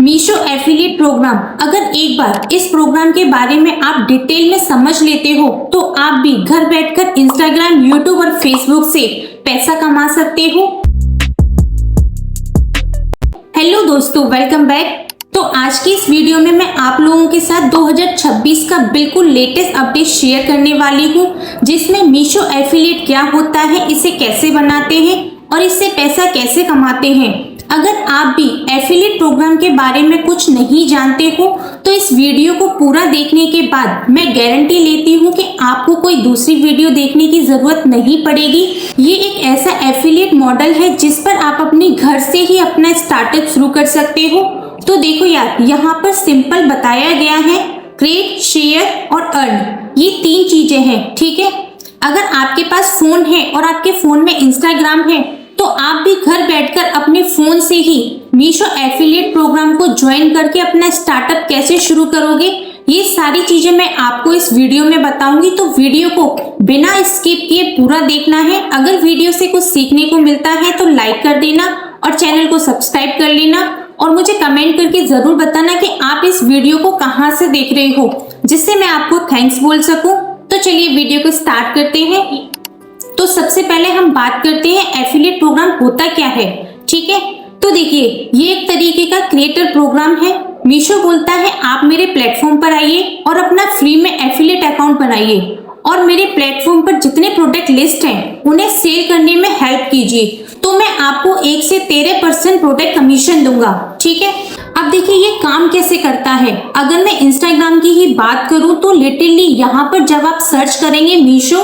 Meesho affiliate programme. अगर एक बार इस प्रोग्राम के बारे में आप डिटेल में समझ लेते हो तो आप भी घर बैठकर इंस्टाग्राम, यूट्यूब और फेसबुक से पैसा कमा सकते हो। हेलो दोस्तों, वेलकम बैक। तो आज की इस वीडियो में मैं आप लोगों के साथ 2026 का बिल्कुल लेटेस्ट अपडेट शेयर करने वाली हूँ, जिसमें मीशो एफिलिएट क्या होता है, इसे कैसे बनाते हैं और इससे पैसा कैसे कमाते हैं। अगर आप भी एफिलिएट प्रोग्राम के बारे में कुछ नहीं जानते हो तो इस वीडियो को पूरा देखने के बाद मैं गारंटी लेती हूँ कि आपको कोई दूसरी वीडियो देखने की जरूरत नहीं पड़ेगी। ये एक ऐसा एफिलिएट मॉडल है जिस पर आप अपने घर से ही अपना स्टार्टअप शुरू कर सकते हो। तो देखो यार, यहाँ पर सिंपल बताया गया है, क्रिएट, शेयर और अर्न, ये तीन चीजें हैं। ठीक है, अगर आपके पास फोन है और आपके फोन में इंस्टाग्राम है तो आप भी घर बैठकर अपने फोन से ही मीशो एफिलिएट प्रोग्राम को ज्वाइन करके अपना स्टार्टअप कैसे शुरू करोगे, ये सारी चीजें मैं आपको इस वीडियो में बताऊंगी। तो वीडियो को बिना स्किप किए पूरा देखना है। अगर वीडियो से कुछ सीखने को मिलता है तो लाइक कर देना और चैनल को सब्सक्राइब कर लेना और मुझे कमेंट करके जरूर बताना कि आप इस वीडियो को कहां से देख रहे हो, जिससे मैं आपको थैंक्स बोल सकूं। तो चलिए वीडियो को स्टार्ट करते हैं। तो सबसे पहले हम बात करते हैं एफिलिएट प्रोग्राम होता क्या है। ठीक है, तो देखिए, ये एक तरीके का क्रिएटर प्रोग्राम है। मीशो बोलता है आप मेरे प्लेटफॉर्म पर आइए और अपना फ्री में एफिलिएट अकाउंट बनाइए और मेरे प्लेटफॉर्म पर जितने प्रोडक्ट लिस्ट हैं उन्हें सेल करने में हेल्प कीजिए, तो मैं आपको 1 से 13% प्रोडक्ट कमीशन दूंगा। ठीक है, अब देखिए ये काम कैसे करता है। अगर मैं इंस्टाग्राम की ही बात करूं तो लिटरली यहाँ पर जब आप सर्च करेंगे मीशो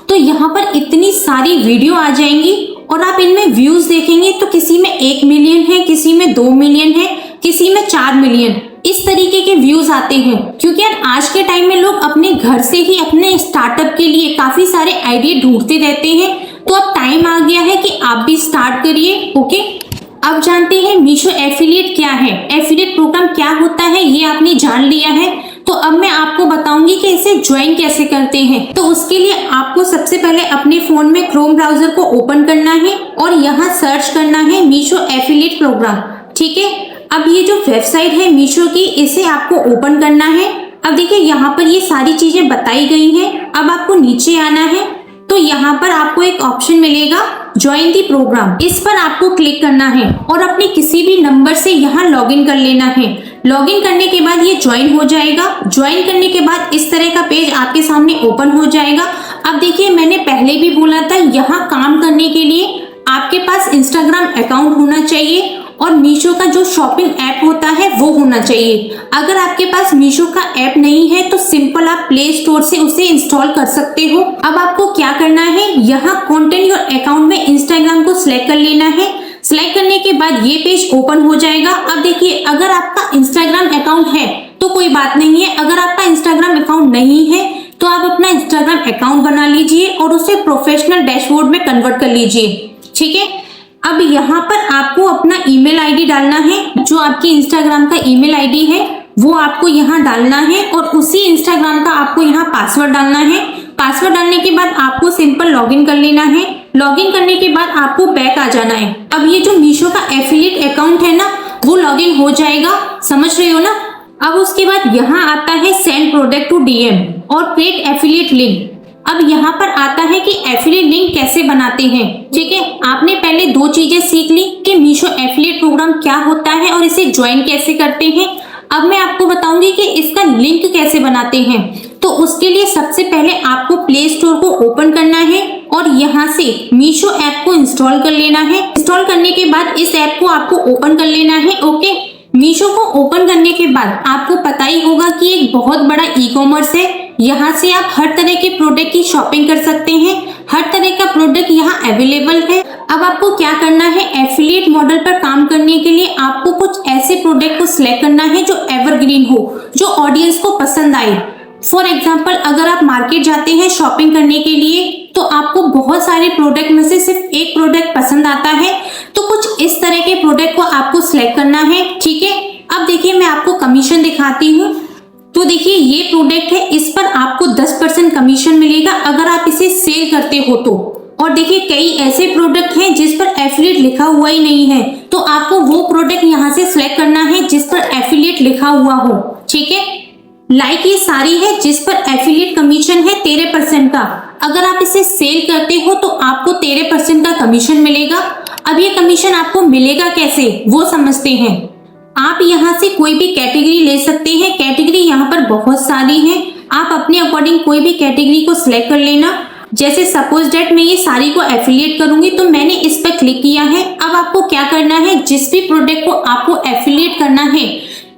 तो यहाँ पर इतनी सारी वीडियो आ जाएंगी और आप इनमें व्यूज देखेंगे तो किसी में 1 मिलियन है, किसी में 2 मिलियन है, किसी में 4 मिलियन, इस तरीके के व्यूज आते हैं। क्योंकि यार आज के टाइम में लोग अपने घर से ही अपने स्टार्टअप के लिए काफी सारे आइडिया ढूंढते रहते हैं। तो अब टाइम आ गया है कि आप भी स्टार्ट करिए। ओके, अब जानते हैं मीशो एफिलिएट क्या है, एफिलिएट प्रोग्राम क्या होता है, ये आपने जान लिया है। तो अब मैं आपको बताऊंगी कि इसे ज्वाइन कैसे करते हैं। तो उसके लिए आपको सबसे पहले अपने फोन में क्रोम ब्राउजर को ओपन करना है और यहाँ सर्च करना है मीशो एफिलिएट प्रोग्राम। ठीक है, अब ये जो वेबसाइट है मीशो की, इसे आपको ओपन करना है। अब देखिए यहाँ पर ये सारी चीजें बताई गई हैं। अब आपको नीचे आना है तो यहाँ पर आपको एक ऑप्शन मिलेगा ज्वाइन दी प्रोग्राम, इस पर आपको क्लिक करना है और अपने किसी भी नंबर से यहाँ लॉगिन कर लेना है। लॉगिन करने के बाद ये ज्वाइन हो जाएगा। ज्वाइन करने के बाद इस तरह का पेज आपके सामने ओपन हो जाएगा। अब देखिए, मैंने पहले भी बोला था, यहाँ काम करने के लिए आपके पास इंस्टाग्राम अकाउंट होना चाहिए और मीशो का जो शॉपिंग ऐप होता है वो होना चाहिए। अगर आपके पास मीशो का ऐप नहीं है तो सिंपल आप प्ले स्टोर से उसे इंस्टॉल कर सकते हो। अब आपको क्या करना है, यहाँ कंटेंट योर अकाउंट में इंस्टाग्राम को सिलेक्ट कर लेना है। सिलेक्ट करने के बाद ये पेज ओपन हो जाएगा। अब देखिए, अगर आपका इंस्टाग्राम अकाउंट है तो कोई बात नहीं है, अगर आपका इंस्टाग्राम अकाउंट नहीं है तो आप अपना इंस्टाग्राम अकाउंट बना लीजिए और उसे प्रोफेशनल डैशबोर्ड में कन्वर्ट कर लीजिए। ठीक है, अब यहाँ पर आपको अपना ईमेल आईडी डालना है। जो आपकी इंस्टाग्राम का ईमेल आईडी है वो आपको यहाँ डालना है और उसी इंस्टाग्राम का आपको यहाँ पासवर्ड डालना है। पासवर्ड डालने के बाद आपको सिंपल लॉगिन कर लेना है। लॉगिन करने के बाद आपको बैक आ जाना है। अब ये जो मीशो का एफिलिएट अकाउंट है ना, वो लॉगिन हो जाएगा, समझ रहे हो ना। अब उसके बाद यहाँ आता है सेंड प्रोडक्ट टू डीएम और क्रिएट एफिलिएट लिंक। अब यहाँ पर आता है कि एफिलिएट लिंक कैसे बनाते हैं। ठीक है, आपने पहले दो चीजें सीख ली कि मीशो एफिलिएट प्रोग्राम क्या होता है और इसे ज्वाइन कैसे करते हैं। अब मैं आपको बताऊंगी कि इसका लिंक कैसे बनाते हैं। तो उसके लिए सबसे पहले आपको प्ले स्टोर को ओपन करना है और यहाँ से मीशो ऐप को इंस्टॉल कर लेना है। इंस्टॉल करने के बाद इस ऐप को आपको ओपन कर लेना है। ओके, मीशो को ओपन करने के बाद आपको पता ही होगा कि एक बहुत बड़ा ई कॉमर्स है। यहाँ से आप हर तरह के प्रोडक्ट की शॉपिंग कर सकते हैं। हर तरह का प्रोडक्ट यहाँ अवेलेबल है। अब आपको क्या करना है, एफिलिएट मॉडल पर काम करने के लिए आपको कुछ ऐसे प्रोडक्ट को सिलेक्ट करना है जो एवरग्रीन हो, जो ऑडियंस को पसंद आए। फॉर एग्जाम्पल, अगर आप मार्केट जाते हैं शॉपिंग करने के लिए तो आपको बहुत सारे प्रोडक्ट में से सिर्फ एक प्रोडक्ट पसंद आता है, तो कुछ इस तरह के प्रोडक्ट को आपको सिलेक्ट करना है। ठीक है, अब देखिए मैं आपको कमीशन दिखाती हूँ। तो देखिए ये प्रोडक्ट है, इस पर आपको 10% कमीशन मिलेगा अगर आप इसे सेल करते हो तो। और देखिए कई ऐसे प्रोडक्ट हैं जिस पर एफिलिएट लिखा हुआ ही नहीं है, तो आपको वो प्रोडक्ट यहाँ से सिलेक्ट करना है जिस पर एफिलिएट लिखा हुआ हो। ठीक है, लाइक ये सारी है जिस पर एफिलिएट कमीशन है 13% का। अगर आप इसे सेल करते हो तो आपको 13% का कमीशन मिलेगा। अब ये कमीशन आपको मिलेगा कैसे वो समझते हैं। आप यहाँ से कोई भी कैटेगरी ले सकते हैं। कैटेगरी यहाँ पर बहुत सारी हैं, आप अपने अकॉर्डिंग कोई भी कैटेगरी को सिलेक्ट कर लेना। जैसे सपोज डेट मैं ये सारी को एफिलिएट करूंगी तो मैंने इस पर क्लिक किया है। अब आपको क्या करना है, जिस भी प्रोडक्ट को आपको एफिलिएट करना है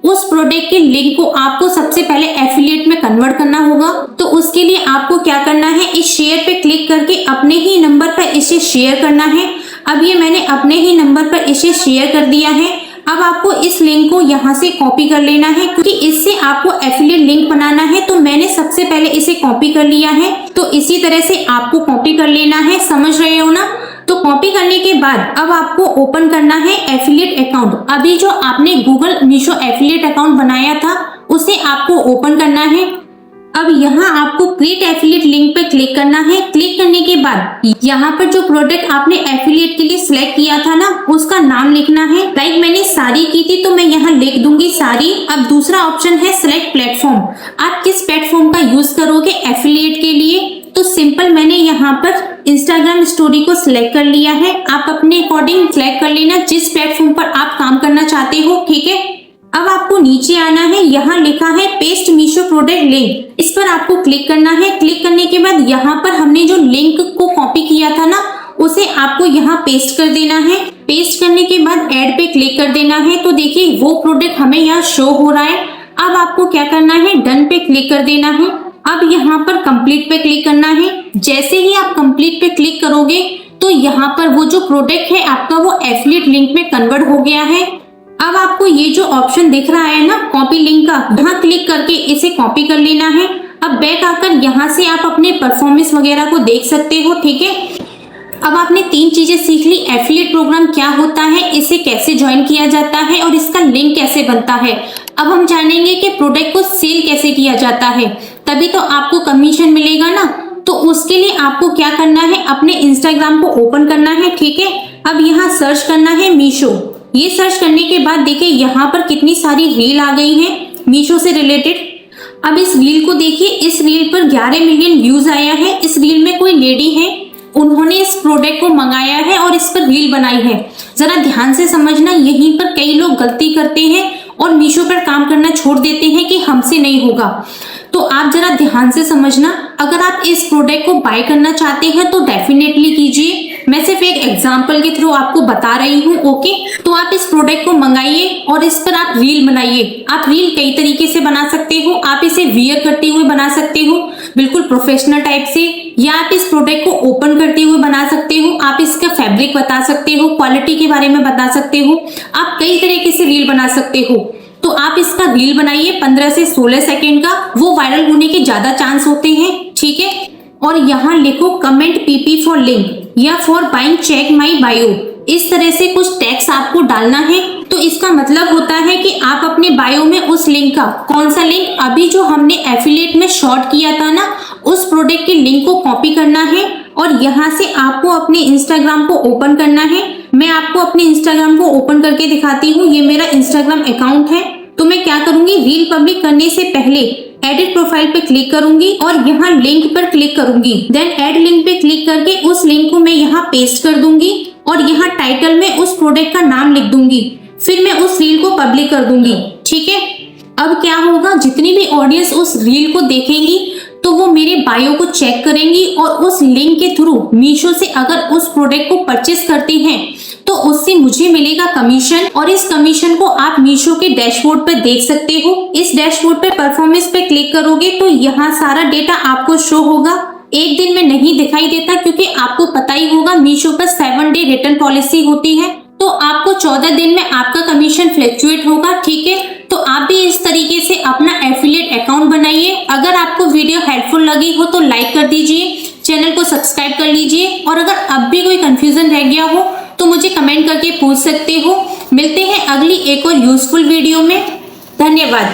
उस प्रोडक्ट के लिंक को आपको सबसे पहले एफिलिएट में कन्वर्ट करना होगा। तो उसके लिए आपको क्या करना है, इस शेयर पे क्लिक करके अपने ही नंबर पर इसे शेयर करना है। अब ये मैंने अपने ही नंबर पर इसे शेयर कर दिया है। अब आपको इस लिंक को यहाँ से कॉपी कर लेना है, क्योंकि इससे आपको एफिलिएट लिंक बनाना है। तो मैंने सबसे पहले इसे कॉपी कर लिया है, तो इसी तरह से आपको कॉपी कर लेना है। समझ रहे हो ना। तो कॉपी करने के बाद अब आपको ओपन करना है एफिलिएट अकाउंट। अभी जो आपने गूगल मीशो एफिलिएट अकाउंट बनाया था उसे आपको ओपन करना है। अब यहाँ आपको क्रिएट एफिलिएट लिंक पे क्लिक करना है। क्लिक करने के बाद यहाँ पर जो प्रोडक्ट आपने एफिलिएट के लिए सिलेक्ट किया था ना उसका नाम लिखना है। लाइक मैंने साड़ी की थी तो मैं यहाँ लिख दूंगी साड़ी। अब दूसरा ऑप्शन है सिलेक्ट प्लेटफॉर्म। आप किस प्लेटफॉर्म का यूज करोगे एफिलिएट के लिए, तो सिंपल मैंने यहाँ पर इंस्टाग्राम स्टोरी को सिलेक्ट कर लिया है। आप अपने अकॉर्डिंग सिलेक्ट कर लेना जिस प्लेटफॉर्म पर आप काम करना चाहते हो। ठीक है, अब आपको नीचे आना है, यहाँ लिखा है पेस्ट मीशो प्रोडक्ट लिंक, इस पर आपको क्लिक करना है। क्लिक करने के बाद यहाँ पर हमने जो लिंक को कॉपी किया था ना उसे आपको यहाँ पेस्ट कर देना है। पेस्ट करने के बाद ऐड पे क्लिक कर देना है। तो देखिए वो प्रोडक्ट हमें यहाँ शो हो रहा है। अब आपको क्या करना है, डन पे क्लिक कर देना है। अब यहाँ पर कंप्लीट पे क्लिक करना है। जैसे ही आप कंप्लीट पे क्लिक करोगे तो यहाँ पर वो जो प्रोडक्ट है आपका वो एफिलिएट लिंक में कन्वर्ट हो गया है। अब आपको ये जो ऑप्शन दिख रहा है ना कॉपी लिंक का, यहाँ क्लिक करके इसे कॉपी कर लेना है। अब बैक आकर यहाँ से आप अपने परफॉर्मेंस वगैरह को देख सकते हो। ठीक है, अब आपने 3 चीजें सीख ली। एफिलिएट प्रोग्राम क्या होता है, इसे कैसे ज्वाइन किया जाता है और इसका लिंक कैसे बनता है। अब हम जानेंगे कि प्रोडक्ट को सेल कैसे किया जाता है, तभी तो आपको कमीशन मिलेगा ना। तो उसके लिए आपको क्या करना है, अपने इंस्टाग्राम को ओपन करना है। ठीक है, अब यहाँ सर्च करना है मीशो। ये सर्च करने के बाद देखिए यहाँ पर कितनी सारी रील आ गई हैं मीशो से रिलेटेड। अब इस रील को देखिए, इस रील पर 11 मिलियन व्यूज आया है। इस रील में कोई लेडी है, उन्होंने इस प्रोडक्ट को मंगाया है और इस पर रील बनाई है। जरा ध्यान से समझना, यहीं पर कई लोग गलती करते हैं और मीशो पर काम करना छोड़ देते हैं कि हमसे नहीं होगा। तो आप जरा ध्यान से समझना, अगर आप इस प्रोडक्ट को बाय करना चाहते हैं तो डेफिनेटली कीजिए। मैं सिर्फ एक एग्जांपल के थ्रू आपको बता रही हूँ। ओके, तो आप इस प्रोडक्ट को मंगाइए और इस पर आप रील बनाइए। आप रील कई तरीके से बना सकते हो। आप इसे वियर करते हुए बना सकते हो बिल्कुल प्रोफेशनल टाइप से, या आप इस प्रोडक्ट को ओपन करते हुए बना सकते हो। आप इसका फैब्रिक बता सकते हो, क्वालिटी के बारे में बता सकते हो। आप कई तरीके से रील बना सकते हो। तो आप इसका रील बनाइए 15 से 16 सेकेंड का, वो वायरल होने के ज्यादा चांस होते हैं। ठीक है, और यहाँ लिखो कमेंट पीपी फॉर लिंक या for buying check my bio. इस तरह से कुछ टैक्स आपको डालना है। तो इसका मतलब होता है कि आप अपने बायो में उस लिंक का, कौन सा लिंक, अभी जो हमने एफिलिएट में शॉर्ट किया था ना उस प्रोडक्ट के लिंक को कॉपी करना है और यहाँ से आपको अपने इंस्टाग्राम को ओपन करना है। मैं आपको अपने इंस्टाग्राम को ओपन करके दिखाती हूँ। ये मेरा इंस्टाग्राम अकाउंट है। तो मैं क्या करूंगी, रील पब्लिक करने से पहले एडिट प्रोफाइल पे क्लिक करूंगी और यहाँ लिंक पर क्लिक करूंगी। देन ऐड लिंक पे क्लिक करके उस लिंक को मैं यहाँ पेस्ट कर दूंगी और यहाँ टाइटल में उस प्रोडक्ट का नाम लिख दूंगी। फिर मैं उस रील को पब्लिक कर दूंगी। ठीक है, अब क्या होगा, जितनी भी ऑडियंस उस रील को देखेंगी तो वो मेरे बायो को चेक करेंगी और उस लिंक के थ्रू मीशो से अगर उस प्रोडक्ट को परचेस करती हैं तो उससे मुझे मिलेगा कमीशन। और इस कमीशन को आप मीशो के डैशबोर्ड पर देख सकते हो। इस डैशबोर्ड पे परफॉर्मेंस पे क्लिक करोगे तो यहाँ सारा डेटा आपको शो होगा। एक दिन में नहीं दिखाई देता, क्योंकि आपको पता ही होगा मीशो पर 7 डे रिटर्न पॉलिसी होती है। तो आपको 14 दिन में आपका कमीशन फ्लक्चुएट होगा। ठीक है, तो आप भी इस तरीके से अपना एफिलिएट अकाउंट बनाइए। अगर आपको वीडियो हेल्पफुल लगी हो तो लाइक कर दीजिए, चैनल को सब्सक्राइब कर लीजिए। और अगर अब भी कोई कंफ्यूजन रह गया हो तो मुझे कमेंट करके पूछ सकते हो। मिलते हैं अगली एक और यूजफुल वीडियो में। धन्यवाद।